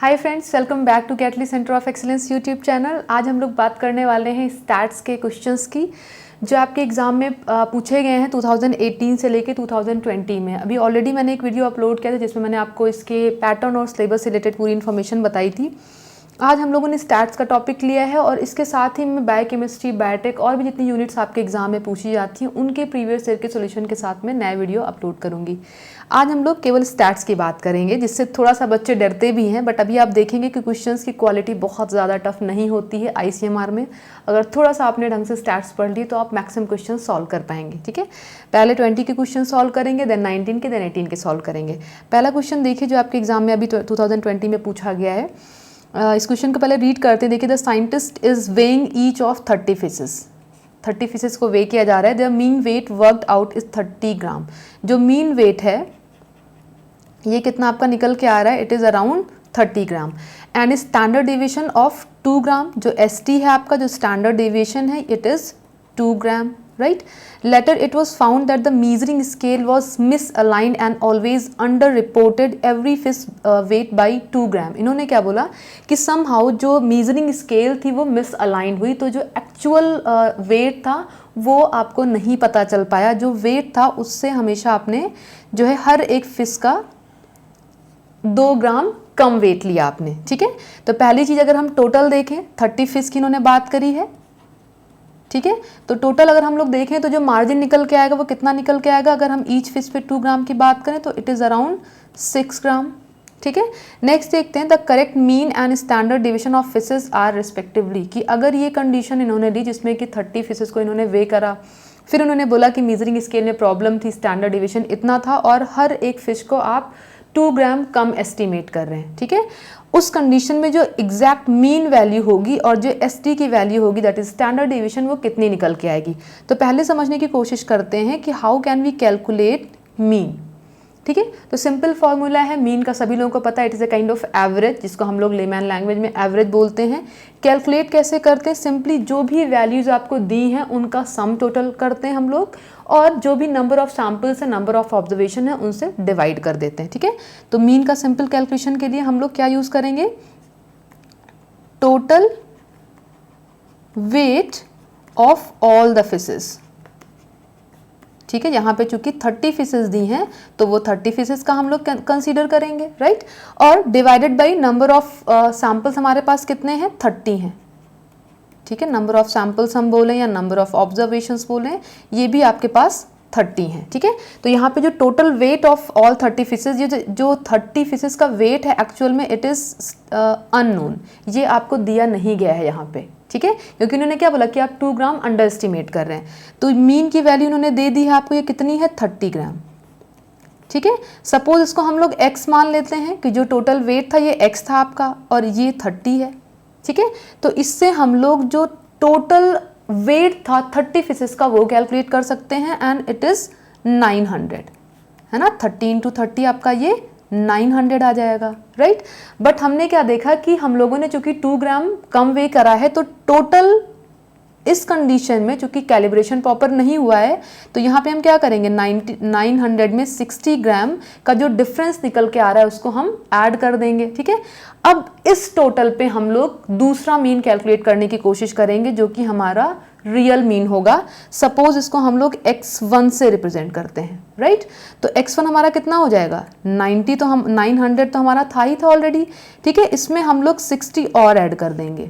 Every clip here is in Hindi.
Hi friends, welcome back to कैटली centre of excellence YouTube channel. आज हम लोग बात करने वाले हैं स्टैट्स के क्वेश्चंस की जो आपके एग्ज़ाम में पूछे गए हैं 2018 से लेके 2020 में। अभी ऑलरेडी मैंने एक वीडियो अपलोड किया था जिसमें मैंने आपको इसके पैटर्न और सिलेबस से रिलेटेड पूरी इन्फॉर्मेशन बताई थी। आज हम लोगों ने स्टैट्स का टॉपिक लिया है और इसके साथ ही मैं बायोकेमिस्ट्री, बायोटेक और भी जितनी यूनिट्स आपके एग्जाम में पूछी जाती हैं उनके प्रीवियस ईयर के सॉल्यूशन के साथ में नया वीडियो अपलोड करूंगी। आज हम लोग केवल स्टैट्स की बात करेंगे, जिससे थोड़ा सा बच्चे डरते भी हैं, बट अभी आप देखेंगे कि क्वेश्चंस की क्वालिटी बहुत ज़्यादा टफ नहीं होती है ICMR में। अगर थोड़ा सा आपने ढंग से स्टैट्स पढ़ ली तो आप मैक्सिमम क्वेश्चन सॉल्व कर पाएंगे। ठीक है, पहले 20 के क्वेश्चन सॉल्व करेंगे, देन 19 के, देन 18 के सॉल्व करेंगे। पहला क्वेश्चन देखिए जो आपके एग्जाम में अभी 2020 में पूछा गया है। इस क्वेश्चन को पहले रीड करते हैं। देखिए, the scientist is weighing each of 30 fishes. 30 fishes को वे किया जा रहा है। The mean weight worked out is 30 gram. जो मीन वेट है ये कितना आपका निकल के आ रहा है? It is around 30 gram. And standard deviation of 2 gram, जो ST है आपका, जो स्टैंडर्ड डेविएशन है, it is 2 gram, right. Later it was found that the measuring scale was misaligned and always under reported every fish weight by 2 gram. इन्होंने क्या बोला कि समहाउ जो मीजरिंग स्केल थी वो मिसअलाइंड हुई, तो जो एक्चुअल वेट था वो आपको नहीं पता चल पाया। जो वेट था उससे हमेशा आपने जो है हर एक फिश का 2 ग्राम कम वेट लिया आपने। ठीक है, तो पहली चीज़ अगर हम टोटल देखें, 30 फिश की इन्होंने बात करी है। ठीक है, तो टोटल अगर हम लोग देखें तो जो मार्जिन निकल के आएगा वो कितना निकल के आएगा? अगर हम ईच फिश पे 2 ग्राम की बात करें तो इट इज़ अराउंड 6 ग्राम। ठीक है, नेक्स्ट देखते हैं the correct mean and standard division of fishes are respectively. कि अगर ये कंडीशन इन्होंने दी जिसमें कि 30 फिशेस को इन्होंने वे करा, फिर उन्होंने बोला कि मीजरिंग स्केल में प्रॉब्लम थी, स्टैंडर्ड डिवीजन इतना था और हर एक फिश को आप 2 ग्राम कम एस्टिमेट कर रहे हैं। ठीक है, उस कंडीशन में जो एग्जैक्ट मीन वैल्यू होगी और जो ST की वैल्यू होगी, दैट इज स्टैंडर्ड डेविएशन, वो कितनी निकल के आएगी। तो पहले समझने की कोशिश करते हैं कि how can we calculate mean. ठीक है, तो सिंपल फॉर्मूला है मीन का, सभी लोगों को पता है। It is a kind of average, जिसको हम लोग लेमैन लैंग्वेज में एवरेज बोलते हैं। कैलकुलेट कैसे करते हैं? सिंपली जो भी वैल्यूज आपको दी हैं उनका सम टोटल करते हैं हम लोग, और जो भी नंबर ऑफ सैम्पल्स है, नंबर ऑफ ऑब्जर्वेशन है, उनसे डिवाइड कर देते हैं। ठीक है, तो मीन का सिंपल कैलकुलेशन के लिए हम लोग क्या यूज करेंगे? Total weight of all the fishes. ठीक है, यहाँ पे चूंकि 30 फिशेस दी हैं तो वो 30 फिशेस का हम लोग कंसीडर करेंगे, राइट। और divided by number of samples हमारे पास कितने हैं? 30 हैं। ठीक है, नंबर ऑफ सैंपल्स हम बोलें या नंबर ऑफ ऑब्जर्वेशंस बोलें, ये भी आपके पास 30 हैं। ठीक है, तो यहाँ पे जो total weight of all 30 fishes, ये जो 30 फिशेस का वेट है एक्चुअल में इट इज़ अननोन, ये आपको दिया नहीं गया है यहाँ पे। ठीक है, क्योंकि उन्होंने क्या बोला कि आप 2 ग्राम अंडर एस्टिमेट कर रहे हैं, तो मीन की वैल्यू उन्होंने दे दी है आपको, ये कितनी है? 30 ग्राम। ठीक है, सपोज इसको हम लोग x मान लेते हैं कि जो टोटल वेट था ये x था आपका और ये 30 है। ठीक है, तो इससे हम लोग जो टोटल वेट था 30 फिशेस का वो कैलकुलेट कर सकते हैं, एंड इट इज़ 900, है ना। 30 × 30 आपका ये 900 आ जाएगा, राइट। बट हमने क्या देखा कि हम लोगों ने चूंकि 2 ग्राम कम वे करा है, तो टोटल इस कंडीशन में चूंकि कैलिब्रेशन प्रॉपर नहीं हुआ है, तो यहाँ पे हम क्या करेंगे? 900 में 60 ग्राम का जो डिफरेंस निकल के आ रहा है उसको हम ऐड कर देंगे। ठीक है, अब इस टोटल पे हम लोग दूसरा मीन कैलकुलेट करने की कोशिश करेंगे जो कि हमारा रियल मीन होगा। सपोज इसको हम लोग x1 से रिप्रेजेंट करते हैं, राइट। तो x1 हमारा कितना हो जाएगा? 90, तो हम 900 तो हमारा था ही था ऑलरेडी। ठीक है, इसमें हम लोग 60 और ऐड कर देंगे।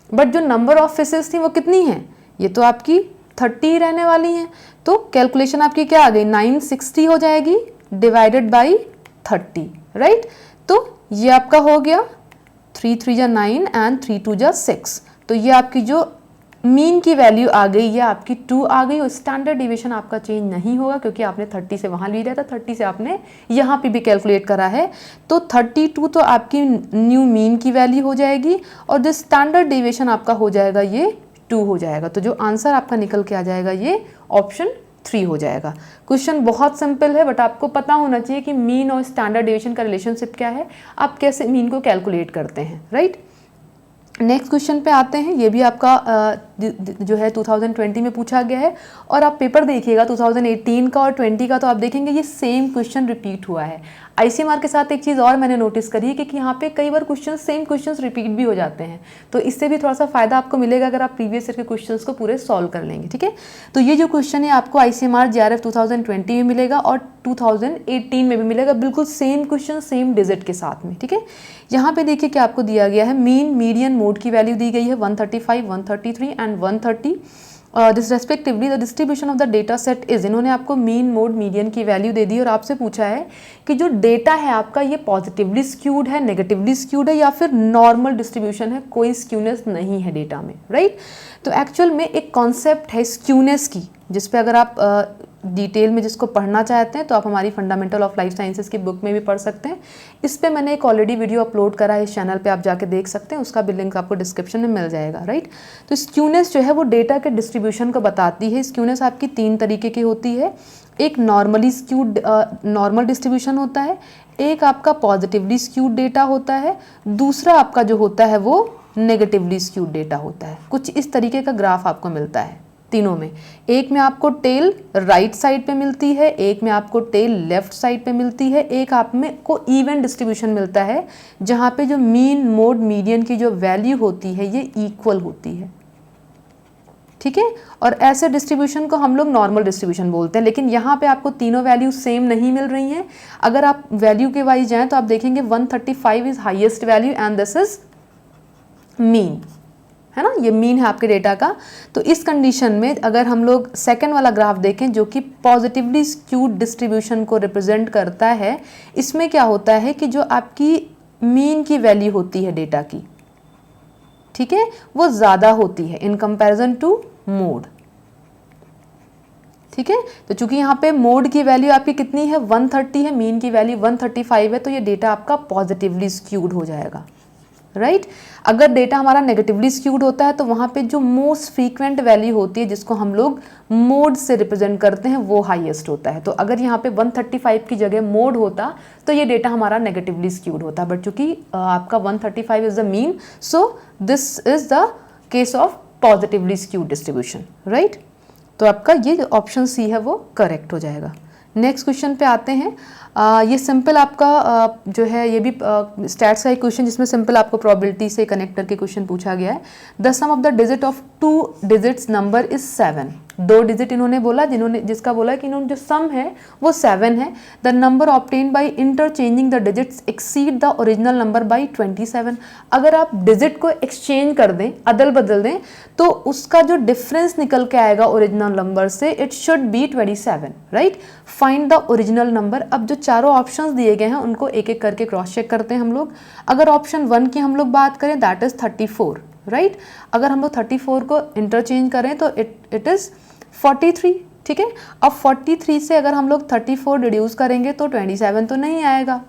बट जो नंबर ऑफ फिशेस थी वो कितनी है? ये तो आपकी 30 रहने वाली हैं, तो कैलकुलेशन आपकी क्या आ गई? 960 हो जाएगी डिवाइडेड बाई 30, राइट। तो ये आपका हो गया 3 3 जा 9 एंड 3 2 जा 6। तो ये आपकी जो मीन की वैल्यू आ गई, ये आपकी 2 आ गई। और स्टैंडर्ड डिवीजन आपका चेंज नहीं होगा क्योंकि आपने 30 से वहाँ लिया था, 30 से आपने यहाँ पे भी कैलकुलेट करा है, तो 32 तो आपकी न्यू मीन की वैल्यू हो जाएगी और जो स्टैंडर्ड डिवीजन आपका हो जाएगा ये 2 हो जाएगा। तो जो आंसर आपका निकल के आ जाएगा ये ऑप्शन 3 हो जाएगा। क्वेश्चन बहुत सिंपल है, बट आपको पता होना चाहिए कि मीन और स्टैंडर्ड डिवीजन का रिलेशनशिप क्या है, आप कैसे मीन को कैलकुलेट करते हैं, राइट। नेक्स्ट क्वेश्चन पे आते हैं। ये भी आपका जो है 2020 में पूछा गया है, और आप पेपर देखिएगा 2018 का और 20 का, तो आप देखेंगे ये सेम क्वेश्चन रिपीट हुआ है। आईसीएमआर के साथ एक चीज़ और मैंने नोटिस करी है कि यहाँ पे कई बार सेम क्वेश्चन रिपीट भी हो जाते हैं, तो इससे भी थोड़ा सा फायदा आपको मिलेगा अगर आप प्रीवियस ईयर के क्वेश्चंस को पूरे सॉल्व कर लेंगे। ठीक है, तो ये जो क्वेश्चन है आपको आईसीएमआर जेआरएफ 2020 में मिलेगा और 2018 में भी मिलेगा, बिल्कुल सेम क्वेश्चन सेम डिजिट के साथ में। ठीक है, यहाँ पे देखिए क्या आपको दिया गया है, मीन, मीडियन, मोड की वैल्यू दी गई है 135, 133 and 130 this respectively. The distribution of the data set is, इन्होंने आपको मीन, मोड, मीडियन की वैल्यू दे दी और आपसे पूछा है कि जो डेटा है आपका ये पॉजिटिवली स्क्यूड है, नेगेटिवली स्क्यूड है या फिर नॉर्मल डिस्ट्रीब्यूशन है, कोई स्क्यूनेस नहीं है डेटा में, राइट। तो एक्चुअल में एक कॉन्सेप्ट है स्क्यूनेस की, जिस पे अगर आप डिटेल में जिसको पढ़ना चाहते हैं तो आप हमारी फंडामेंटल ऑफ लाइफ साइंसेस की बुक में भी पढ़ सकते हैं। इस पे मैंने एक ऑलरेडी वीडियो अपलोड करा है इस चैनल पे, आप जाके देख सकते हैं, उसका भी लिंक आपको डिस्क्रिप्शन में मिल जाएगा, राइट। तो स्क्यूनेस जो है वो डेटा के डिस्ट्रीब्यूशन को बताती है। स्क्यूनेस आपकी 3 तरीके की होती है, एक नॉर्मली स्क्यूड नॉर्मल डिस्ट्रीब्यूशन होता है, एक आपका पॉजिटिवली स्क्यूड डेटा होता है, दूसरा आपका जो होता है वो नेगेटिवली स्क्यूड डेटा होता है। कुछ इस तरीके का ग्राफ आपको मिलता है तीनों में, एक में आपको टेल राइट साइड पे मिलती है, एक में आपको टेल लेफ्ट साइड पे मिलती है, एक आप में को इवन डिस्ट्रीब्यूशन मिलता है जहाँ पे जो मीन, मोड, मीडियन की जो वैल्यू होती है ये इक्वल होती है। ठीक है, और ऐसे डिस्ट्रीब्यूशन को हम लोग नॉर्मल डिस्ट्रीब्यूशन बोलते हैं, लेकिन यहाँ पे आपको तीनों वैल्यू सेम नहीं मिल रही हैं। अगर आप वैल्यू के वाइज जाएं तो आप देखेंगे 135 is highest value and this is mean, है ना, ये मीन है आपके डेटा का। तो इस कंडीशन में अगर हम लोग सेकंड वाला ग्राफ देखें जो कि पॉजिटिवली स्क्यूड डिस्ट्रीब्यूशन को रिप्रेजेंट करता है, इसमें क्या होता है कि जो आपकी मीन की वैल्यू होती है डेटा की, ठीक है, वो ज़्यादा होती है इन कंपैरिजन टू मोड। ठीक है, तो चूंकि यहाँ पे मोड की वैल्यू आपकी कितनी है 130 है, मीन की वैल्यू 135 है, तो ये डेटा आपका पॉजिटिवली स्क्यूड हो जाएगा, राइट। अगर डेटा हमारा नेगेटिवली स्क्यूड होता है तो वहाँ पे जो मोस्ट फ्रीक्वेंट वैल्यू होती है जिसको हम लोग मोड से रिप्रेजेंट करते हैं वो हाईएस्ट होता है। तो अगर यहाँ पे 135 की जगह मोड होता तो ये डेटा हमारा नेगेटिवली स्क्यूड होता, बट चूंकि आपका 135 is the mean, so this is the case of positively skewed distribution, right. तो आपका ये ऑप्शन सी है वो करेक्ट हो जाएगा। नेक्स्ट क्वेश्चन पे आते हैं। ये सिंपल आपका जो है ये भी स्टैट्स का एक क्वेश्चन जिसमें सिंपल आपको प्रोबेबिलिटी से कनेक्ट करके क्वेश्चन पूछा गया है। The sum of the digit of 2 digits number is 7। 2 digit इन्होंने बोला, जिसका बोला कि इन्होंने जो सम है वो 7 है। The number obtain by interchanging the digits exceed the original number by 27। अगर आप डिजिट को एक्सचेंज कर दें, अदल बदल दें, तो उसका जो डिफरेंस निकल के आएगा ओरिजिनल नंबर से, it should be 27, right. Find the original number. अब जो चारों ऑप्शंस दिए गए हैं उनको एक एक करके क्रॉस चेक करते हैं हम लोग। अगर ऑप्शन 1 की हम लोग बात करें दैट इज 34, राइट। अगर हम लोग 34 को इंटरचेंज करें तो इट इज 43, ठीक है। अब 43 से अगर हम लोग 34 डिड्यूस करेंगे तो 27 तो नहीं आएगा,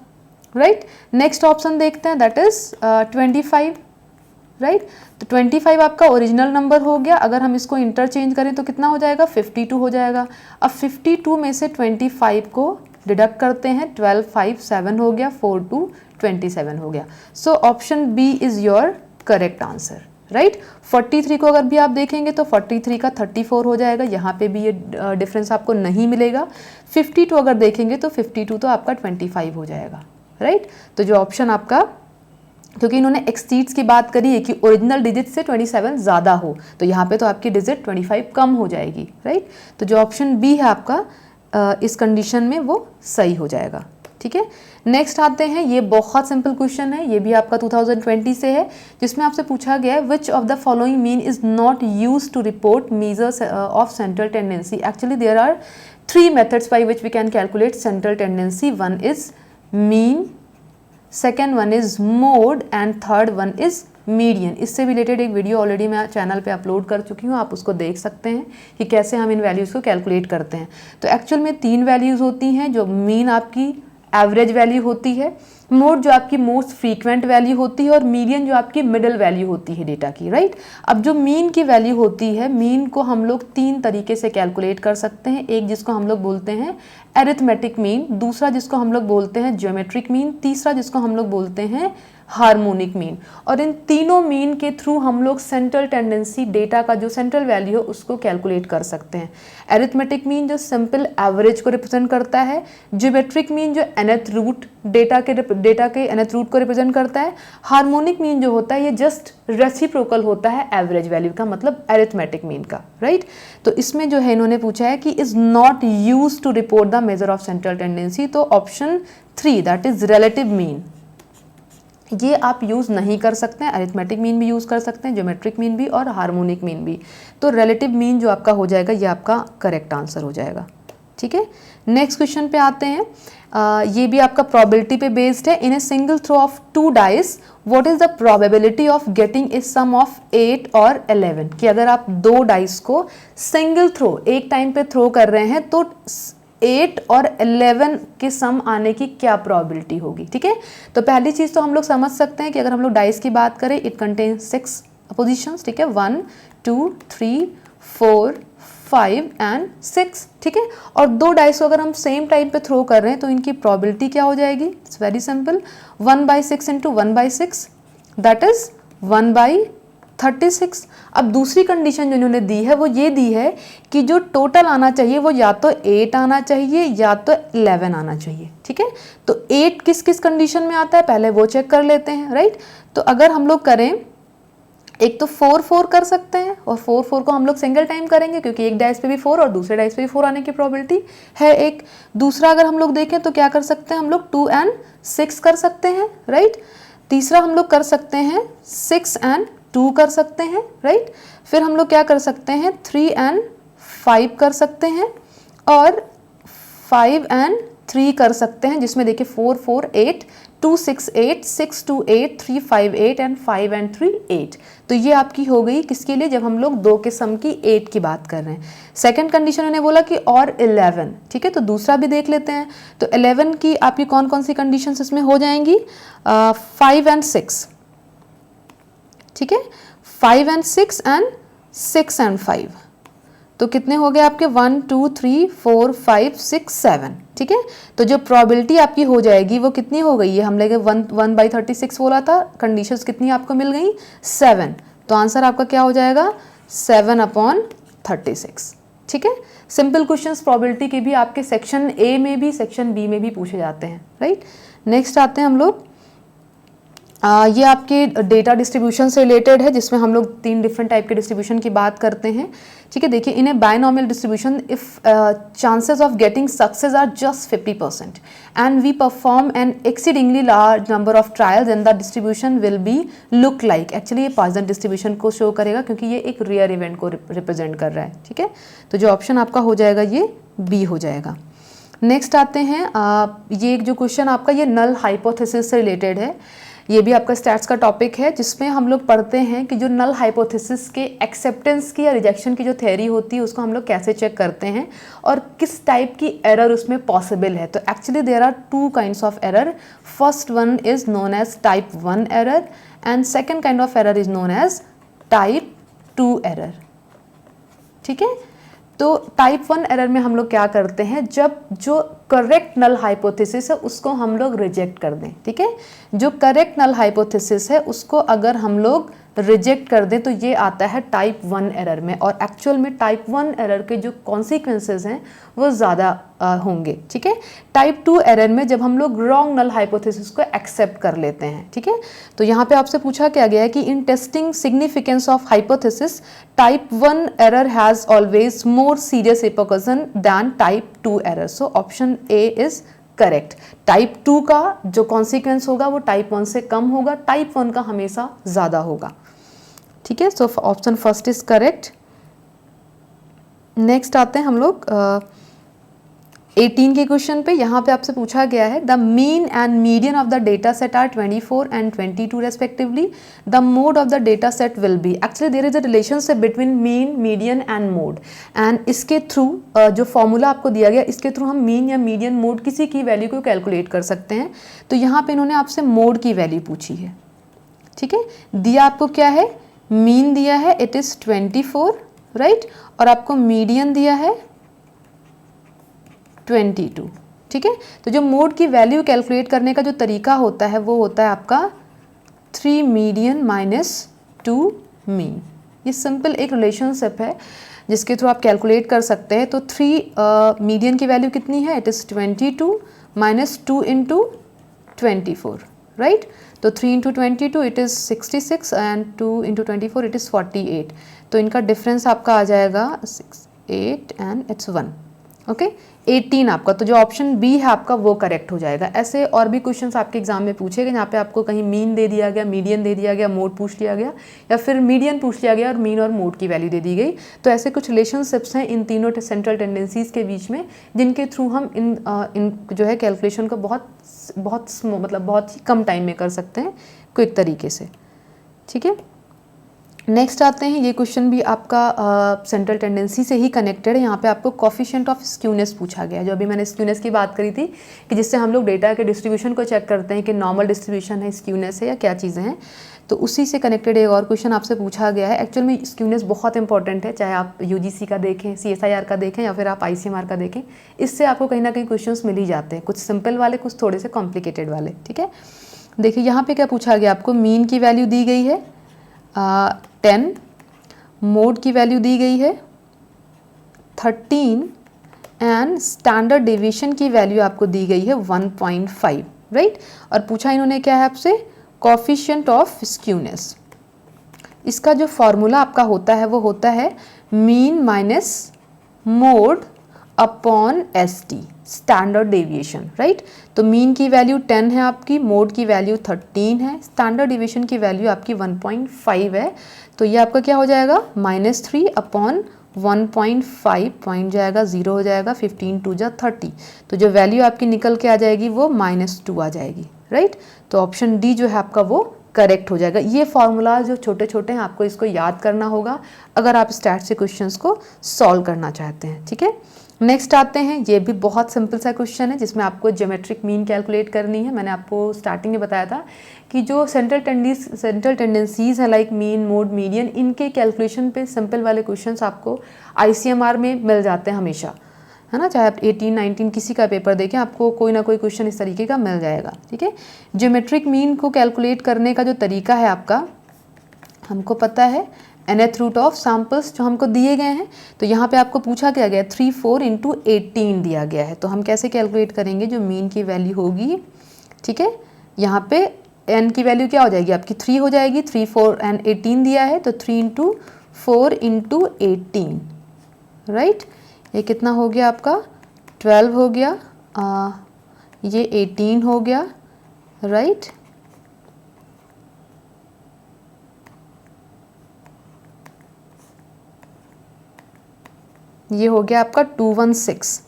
राइट। नेक्स्ट ऑप्शन देखते हैं दैट इज 25, राइट। तो 25 आपका ओरिजिनल नंबर हो गया। अगर हम इसको इंटरचेंज करें तो कितना हो जाएगा 52 हो जाएगा। अब 52 में से 25 को डिडक्ट करते हैं, 12 5 7 हो गया, 4 2 27 हो गया। So option B is your correct answer, right. 43 को अगर भी आप देखेंगे तो 43 का 34 हो जाएगा, यहाँ पे भी ये डिफरेंस आपको नहीं मिलेगा। 52 अगर देखेंगे तो 52 तो आपका 25 हो जाएगा, राइट। तो जो ऑप्शन आपका, क्योंकि इन्होंने एक्ससीड्स की बात करी है कि ओरिजिनल डिजिट से 27 ज़्यादा हो, तो यहाँ पे तो आपकी डिजिट 25 कम हो जाएगी, राइट। तो जो ऑप्शन बी है आपका इस कंडीशन में वो सही हो जाएगा, ठीक है। नेक्स्ट आते हैं, ये बहुत सिंपल क्वेश्चन है, ये भी आपका 2020 से है, जिसमें आपसे पूछा गया है which of the following mean is not use to report measures of central tendency. Actually there are 3 methods by which we can calculate central tendency. One is mean, second one is mode and third one is median. इससे रिलेटेड एक वीडियो ऑलरेडी मैं चैनल पे अपलोड कर चुकी हूँ, आप उसको देख सकते हैं कि कैसे हम इन वैल्यूज़ को कैलकुलेट करते हैं। तो एक्चुअल में 3 वैल्यूज़ होती हैं, जो मीन आपकी एवरेज वैल्यू होती है, मोड जो आपकी मोस्ट फ्रीक्वेंट वैल्यू होती है, और मीडियन जो आपकी मिडिल वैल्यू होती है डेटा की, राइट। अब जो मीन की वैल्यू होती है, मीन को हम लोग 3 तरीके से कैलकुलेट कर सकते हैं। एक जिसको हम लोग बोलते हैं एरिथमेटिक मीन, दूसरा जिसको हम लोग बोलते हैं ज्योमेट्रिक मीन, तीसरा जिसको हम लोग बोलते हैं हार्मोनिक मीन। और इन तीनों मीन के थ्रू हम लोग सेंट्रल टेंडेंसी डेटा का जो सेंट्रल वैल्यू है उसको कैलकुलेट कर सकते हैं। एरिथमेटिक मीन जो सिंपल एवरेज को रिप्रेजेंट करता है, ज्योमेट्रिक मीन जो nth रूट डेटा के nth रूट को रिप्रेजेंट करता है, हार्मोनिक मीन जो होता है ये जस्ट रेसिप्रोकल होता है एवरेज वैल्यू का, मतलब एरिथमेटिक मीन का, राइट। तो इसमें जो है इन्होंने पूछा है कि is not use to report the measure of central tendency, तो option 3 that is relative mean, ये आप यूज़ नहीं कर सकते हैं। अरिथमेटिक मीन भी यूज़ कर सकते हैं, ज्योमेट्रिक मीन भी और हार्मोनिक मीन भी। तो रिलेटिव मीन जो आपका हो जाएगा ये आपका करेक्ट आंसर हो जाएगा, ठीक है। नेक्स्ट क्वेश्चन पे आते हैं। ये भी आपका प्रोबेबिलिटी पे बेस्ड है। In a single throw of 2 dice what is the probability of getting a sum of 8 और 11, कि अगर आप 2 डाइस को सिंगल थ्रो एक टाइम पे थ्रो कर रहे हैं तो 8 और 11 के सम आने की क्या प्रोबेबिलिटी होगी, ठीक है। तो पहली चीज़ तो हम लोग समझ सकते हैं कि अगर हम लोग डाइस की बात करें, इट कंटेन 6 पोजीशंस, ठीक है, 1 2 3 4 5 एंड 6, ठीक है। और 2 डाइस को अगर हम सेम टाइम पे थ्रो कर रहे हैं तो इनकी प्रोबेबिलिटी क्या हो जाएगी, it's very simple, 1/6 into 1/6 that is 1/36। अब दूसरी कंडीशन जो इन्होंने दी है वो ये दी है कि जो टोटल आना चाहिए वो या तो 8 आना चाहिए या तो 11 आना चाहिए, ठीक है। तो 8 किस किस कंडीशन में आता है पहले वो चेक कर लेते हैं, राइट। तो अगर हम लोग करें, एक तो 4 कर सकते हैं और 4 को हम लोग सिंगल टाइम करेंगे क्योंकि एक डाइस पे भी 4 और दूसरे डाइस पे भी 4 आने की प्रोबेबिलिटी है एक। दूसरा अगर हम लोग देखें तो क्या कर सकते हैं हम लोग 2 and 6 कर सकते हैं, राइट। तीसरा हम लोग कर सकते हैं 6 and 2 कर सकते हैं, राइट। फिर हम लोग क्या कर सकते हैं 3 and 5 कर सकते हैं और 5 and 3 कर सकते हैं, जिसमें देखिए 4 4 8 2 6 8 6 2 8 3 5 8 एंड 5 and 3 8। तो ये आपकी हो गई किसके लिए, जब हम लोग 2 के सम की 8 की बात कर रहे हैं। सेकंड कंडीशन उन्होंने बोला कि और 11, ठीक है। तो दूसरा भी देख लेते हैं। तो 11 की आपकी कौन कौन सी कंडीशन इसमें हो जाएंगी, 5 and 6, ठीक है, 5 and 6 एंड 6 and 5। तो कितने हो गए आपके 1 2 3 4 5 6 7, ठीक है। तो जो प्रोबेबिलिटी आपकी हो जाएगी वो कितनी हो गई है, हम लेके 1/36 बोला था, कंडीशंस कितनी आपको मिल गई 7। तो आंसर आपका क्या हो जाएगा 7/36, ठीक है। सिंपल क्वेश्चंस प्रोबेबिलिटी के भी आपके सेक्शन ए में भी सेक्शन बी में भी पूछे जाते हैं, राइट। नेक्स्ट आते हैं हम लोग, ये आपके डेटा डिस्ट्रीब्यूशन से रिलेटेड है, जिसमें हम लोग 3 डिफरेंट टाइप के डिस्ट्रीब्यूशन की बात करते हैं, ठीक है। देखिए in a binomial distribution if chances of getting success are just 50% and we perform an exceedingly large number of trials and the distribution will be look like, actually ये पॉइजन डिस्ट्रीब्यूशन को शो करेगा क्योंकि ये एक रियर इवेंट को रिप्रेजेंट कर रहा है, ठीक है। तो जो ऑप्शन आपका हो जाएगा ये बी हो जाएगा। नेक्स्ट आते हैं, ये एक जो क्वेश्चन आपका ये नल हाइपोथेसिस से रिलेटेड है। ये भी आपका स्टैट्स का टॉपिक है, जिसमें हम लोग पढ़ते हैं कि जो नल हाइपोथेसिस के एक्सेप्टेंस की या रिजेक्शन की जो थ्योरी होती है उसको हम लोग कैसे चेक करते हैं और किस टाइप की एरर उसमें पॉसिबल है। तो actually there are 2 kinds of error. First one is known as type 1 error and second kind of error is known as type 2 error, ठीक है। तो टाइप 1 एरर में हम लोग क्या करते हैं, जब जो करेक्ट नल हाइपोथेसिस है उसको हम लोग रिजेक्ट कर दें, ठीक है। जो करेक्ट नल हाइपोथेसिस है उसको अगर हम लोग रिजेक्ट कर दें तो ये आता है टाइप 1 एरर में, और एक्चुअल में टाइप 1 एरर के जो कॉन्सिक्वेंसेस हैं वो ज़्यादा होंगे, ठीक है। टाइप 2 एरर में जब हम लोग रॉन्ग नल हाइपोथेसिस को एक्सेप्ट कर लेते हैं, ठीक है। तो यहाँ पे आपसे पूछा क्या गया है कि in testing significance of hypothesis type 1 error has always more serious repercussion than type 2 error. So option A is correct. Type 2 का जो कॉन्सिक्वेंस होगा वो टाइप 1 से कम होगा, टाइप 1 का हमेशा ज़्यादा होगा, ठीक है। So option first is correct. Next आते हैं हम लोग 18 के क्वेश्चन पे। यहाँ पे आपसे पूछा गया है the mean and median of the data set are 24 and 22 respectively, the mode of the data set will be. Actually there is a relationship between mean, median and mode, and इसके थ्रू जो फॉर्मूला आपको दिया गया इसके थ्रू हम मीन या मीडियन मोड किसी की वैल्यू को कैलकुलेट कर सकते हैं। तो यहाँ पे इन्होंने आपसे मोड की वैल्यू पूछी है, ठीक है। दिया आपको क्या है, मीन दिया है इट इज़ 24, राइट, और आपको मीडियन दिया है 22, ठीक है। तो जो मोड की वैल्यू कैलकुलेट करने का जो तरीका होता है वो होता है आपका 3 मीडियन माइनस 2 मीन। ये सिंपल एक रिलेशनशिप है जिसके थ्रू आप कैलकुलेट कर सकते हैं। तो 3 मीडियन की वैल्यू कितनी है, it is 22 minus 2 into 24, right. तो 3 into 22 it is 66 and 2 into 24 it is 48। तो इनका डिफरेंस आपका आ जाएगा 6 8 एंड इट्स 1, ओके 18 आपका। तो जो ऑप्शन बी है आपका वो करेक्ट हो जाएगा। ऐसे और भी क्वेश्चंस आपके एग्जाम में पूछे गए, यहाँ पे आपको कहीं मीन दे दिया गया, मीडियन दे दिया गया, मोड पूछ लिया गया, या फिर मीडियन पूछ लिया गया और मीन और मोड की वैल्यू दे दी गई। तो ऐसे कुछ रिलेशनशिप्स हैं इन तीनों सेंट्रल टेंडेंसीज के बीच में, जिनके थ्रू हम इन जो है कैलकुलेशन को बहुत ही कम टाइम में कर सकते हैं, क्विक तरीके से, ठीक है। नेक्स्ट आते हैं, ये क्वेश्चन भी आपका सेंट्रल टेंडेंसी से ही कनेक्टेड है। यहाँ पे आपको कोफिशिएंट ऑफ स्क्यूनेस पूछा गया है। जो अभी मैंने स्क्यूनेस की बात करी थी कि जिससे हम लोग डेटा के डिस्ट्रीब्यूशन को चेक करते हैं कि नॉर्मल डिस्ट्रीब्यूशन है, स्क्यूनेस है, या क्या चीज़ें हैं। तो उसी से कनेक्टेड एक और क्वेश्चन आपसे पूछा गया है। एक्चुअल में स्क्यूनेस बहुत इंपॉर्टेंट है, चाहे आप UGC का देखें, CSIR का देखें, या फिर आप ICMR का देखें। इससे आपको कहीं ना कहीं क्वेश्चन मिल ही जाते हैं, कुछ सिंपल वाले, कुछ थोड़े से कॉम्प्लिकेटेड वाले, ठीक है। देखिए यहाँ पे क्या पूछा गया आपको, मीन की वैल्यू दी गई है 10, मोड की वैल्यू दी गई है 13 एंड स्टैंडर्ड डेविएशन की वैल्यू आपको दी गई है 1.5, राइट। और पूछा इन्होंने क्या है आपसे, कोफिशिएंट ऑफ स्क्यूनेस। इसका जो फॉर्मूला आपका होता है वो होता है mean minus mode upon ST, standard deviation, right. तो मीन की वैल्यू 10 है आपकी, मोड की वैल्यू 13 है, स्टैंडर्ड डेविएशन की वैल्यू आपकी 1.5 है। तो ये आपका क्या हो जाएगा, -3 अपॉन 1.5, पॉइंट जाएगा 0 हो जाएगा, 15 2 जा 30। तो जो वैल्यू आपकी निकल के आ जाएगी वो -2 आ जाएगी, राइट। तो ऑप्शन डी जो है आपका वो करेक्ट हो जाएगा। ये फॉर्मूला जो छोटे छोटे हैं आपको इसको याद करना होगा अगर आप स्टैट से क्वेश्चंस को सॉल्व करना चाहते हैं, ठीक है। नेक्स्ट आते हैं, ये भी बहुत सिंपल सा क्वेश्चन है जिसमें आपको ज्योमेट्रिक मीन कैलकुलेट करनी है। मैंने आपको स्टार्टिंग में बताया था कि जो सेंट्रल टेंडेंसीज हैं लाइक मीन, मोड, मीडियन, इनके कैलकुलेशन पे सिंपल वाले क्वेश्चंस आपको ICMR में मिल जाते हैं हमेशा, है ना। चाहे आप 18, 19 किसी का पेपर देखें, आपको कोई ना कोई क्वेश्चन इस तरीके का मिल जाएगा, ठीक है। ज्योमेट्रिक मीन को कैलकुलेट करने का जो तरीका है आपका, हमको पता है nth रूट ऑफ सैम्पल्स जो हमको दिए गए हैं। तो यहाँ पे आपको पूछा क्या गया, 3 4 इंटू 18 दिया गया है। तो हम कैसे कैलकुलेट करेंगे, जो मीन की वैल्यू होगी, ठीक है, यहाँ पे n की वैल्यू क्या हो जाएगी आपकी 3 हो जाएगी, 3 4 एंड 18 दिया है, तो 3 इंटू 4 इंटू 18, राइट। ये कितना हो गया आपका 12 हो गया, ये 18 हो गया, राइट। ये हो गया आपका 216,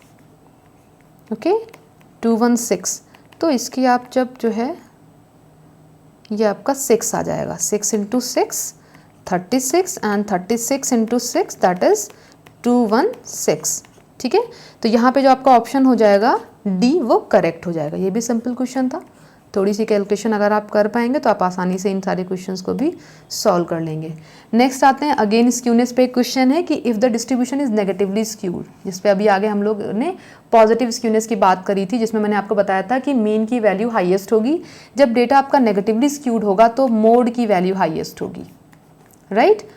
ओके 216। तो इसकी आप जब जो है ये आपका 6 आ जाएगा, 6 into 6 36 and 36 into 6 that is 216, ठीक है। तो यहाँ पे जो आपका ऑप्शन हो जाएगा डी वो करेक्ट हो जाएगा। ये भी सिंपल क्वेश्चन था, थोड़ी सी कैलकुलेशन अगर आप कर पाएंगे तो आप आसानी से इन सारे क्वेश्चंस को भी सॉल्व कर लेंगे। नेक्स्ट आते हैं, अगेन स्क्यूनेस पे एक क्वेश्चन है कि if the distribution is negatively skewed, जिस पे अभी आगे हम लोग ने पॉजिटिव स्क्यूनेस की बात करी थी, जिसमें मैंने आपको बताया था कि मीन की वैल्यू हाईएस्ट होगी जब डेटा आपका नेगेटिवली स्क्यूड होगा, तो मोड की वैल्यू हाईएस्ट होगी, राइट।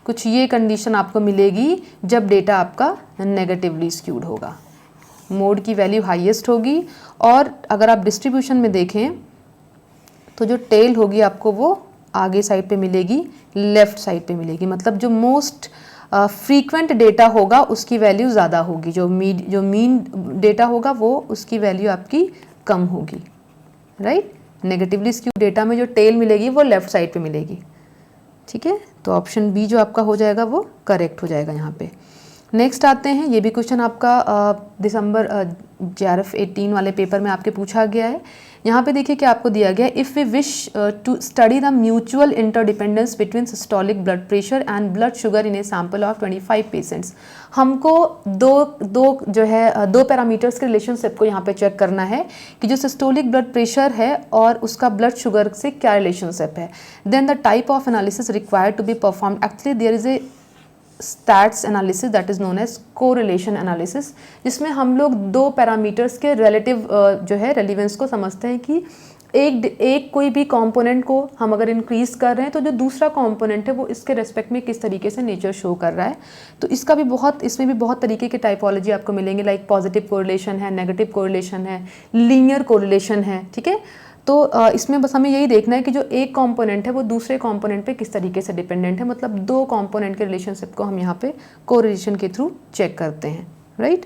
कुछ ये कंडीशन आपको मिलेगी जब डेटा आपका नेगेटिवली स्क्यूड होगा, मोड की वैल्यू हाईएस्ट होगी। और अगर आप डिस्ट्रीब्यूशन में देखें तो जो टेल होगी आपको वो आगे साइड पे मिलेगी, लेफ्ट साइड पे मिलेगी। मतलब जो मोस्ट फ्रीक्वेंट डेटा होगा उसकी वैल्यू ज़्यादा होगी, जो मीन डेटा होगा वो उसकी वैल्यू आपकी कम होगी, राइट। नेगेटिवली स्क्यू डेटा में जो टेल मिलेगी वो लेफ्ट साइड पे मिलेगी, ठीक है। तो ऑप्शन बी जो आपका हो जाएगा वो करेक्ट हो जाएगा यहाँ पे। नेक्स्ट आते हैं, ये भी क्वेश्चन आपका दिसंबर JRF 18 वाले पेपर में आपके पूछा गया है। यहाँ पे देखिए क्या आपको दिया गया, if we wish to study the mutual interdependence between systolic blood pressure and blood sugar in a sample of 25 patients. हमको दो पैरामीटर्स के रिलेशनशिप को यहाँ पे चेक करना है कि जो सिस्टोलिक ब्लड प्रेशर है और उसका ब्लड शुगर से क्या रिलेशनशिप है। Then the type of analysis required to be performed, actually there is a stats analysis that is known as correlation analysis, जिसमें हम लोग दो पैरामीटर्स के रिलेटिव जो है रेलिवेंस को समझते हैं कि एक कोई भी कंपोनेंट को हम अगर इंक्रीज कर रहे हैं तो जो दूसरा कंपोनेंट है वो इसके रेस्पेक्ट में किस तरीके से नेचर शो कर रहा है। तो इसमें भी बहुत तरीके के टाइपोलॉजी आपको मिलेंगे, लाइक पॉजिटिव कोरिलेशन है, नेगेटिव कोरिलेशन है, लीनियर कोरिलेशन है, ठीक है। तो इसमें बस हमें यही देखना है कि जो एक कंपोनेंट है वो दूसरे कंपोनेंट पे किस तरीके से डिपेंडेंट है, मतलब दो कंपोनेंट के रिलेशनशिप को हम यहाँ पे कोरिलेशन के थ्रू चेक करते हैं, राइट।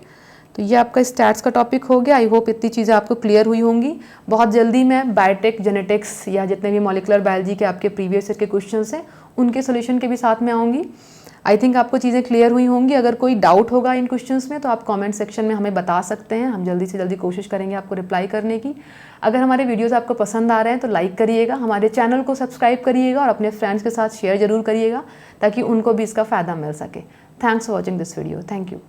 तो ये आपका स्टैट्स का टॉपिक हो गया। आई होप इतनी चीज़ें आपको क्लियर हुई होंगी। बहुत जल्दी मैं बायोटेक, जेनेटिक्स या जितने भी मॉलिकुलर बायोलॉजी के आपके प्रीवियस ईयर के क्वेश्चंस हैं उनके सोल्यूशन के भी साथ में आऊँगी। आई थिंक आपको चीज़ें क्लियर हुई होंगी। अगर कोई डाउट होगा इन क्वेश्चंस में तो आप कमेंट सेक्शन में हमें बता सकते हैं, हम जल्दी से जल्दी कोशिश करेंगे आपको रिप्लाई करने की। अगर हमारे वीडियोस आपको पसंद आ रहे हैं तो लाइक करिएगा, हमारे चैनल को सब्सक्राइब करिएगा और अपने फ्रेंड्स के साथ शेयर जरूर करिएगा ताकि उनको भी इसका फ़ायदा मिल सके। Thanks for watching this video. Thank you.